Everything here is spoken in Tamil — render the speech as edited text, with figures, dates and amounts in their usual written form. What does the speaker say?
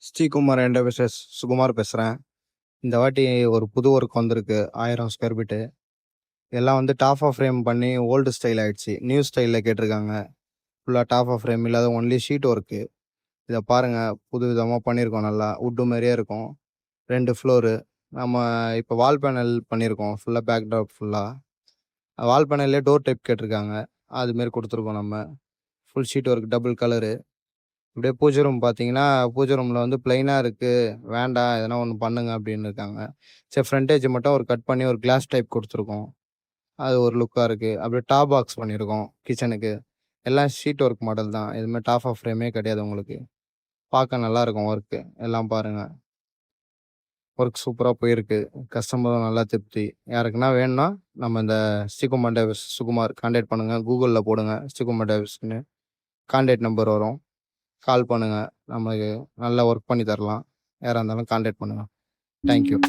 ஸ்ரீகுமார் என்டர்பிரைசஸ் சுகுமார் பேசுகிறேன். இந்த வாட்டி ஒரு புது ஒர்க் வந்திருக்கு. 1000 ஸ்கொயர் ஃபீட்டு. எல்லாம் வந்து டாப் ஆஃப் ஃப்ரேம் பண்ணி ஓல்டு ஸ்டைல் ஆயிடுச்சு. நியூ ஸ்டைலில் கேட்டிருக்காங்க. ஃபுல்லாக டாப் ஆஃப் ஃப்ரேம் இல்லாத ஒன்லி ஷீட் ஒர்க்கு. இதை பாருங்க, புது விதமாக பண்ணியிருக்கோம். நல்லா வுட்டு மாதிரியே இருக்கும். 2 ஃப்ளோரு. நம்ம இப்போ வால் பேனல் பண்ணியிருக்கோம். ஃபுல்லாக பேக் ட்ராப் ஃபுல்லாக. வால் பேனல்லே டோர் டைப் கேட்டிருக்காங்க. அதுமாரி கொடுத்துருக்கோம் நம்ம. Full sheet work, double colour. அப்படியே பூஜை ரூம் பார்த்தீங்கன்னா, பூஜை ரூமில் வந்து பிளைனாக இருக்குது, வேண்டாம் எதனா ஒன்று பண்ணுங்க அப்படின்னு இருக்காங்க. சரி, ஃப்ரண்டேஜ் மட்டும் ஒரு கட் பண்ணி ஒரு கிளாஸ் டைப் கொடுத்துருக்கோம். அது ஒரு லுக்காக இருக்குது. அப்படியே டாப் பாக்ஸ் பண்ணியிருக்கோம் கிச்சனுக்கு. எல்லாம் ஷீட் ஒர்க் மாடல் தான். எதுவுமே டாப் ஆஃப் ஃப்ரேமே கிடையாது உங்களுக்கு. பார்க்க நல்லாயிருக்கும் ஒர்க்கு. எல்லாம் பாருங்கள். ஒர்க் சூப்பராக போயிருக்கு. கஸ்டமரும் நல்லா திருப்தி. யாருக்குன்னா வேணும்னா நம்ம இந்த ஸ்ரீகுமார் டேவிஸ் சுகுமார் கான்டாக்ட் பண்ணுங்கள். கூகுளில் போடுங்க ஸ்ரீகுமார் டேவிஸ்ன்னு. கான்டாக்ட் நம்பர் வரும். கால் பண்ணுங்க. நமக்கு நல்லா ஒர்க் பண்ணி தரலாம். யாரா இருந்தாலும் கான்டாக்ட் பண்ணுங்க. Thank you.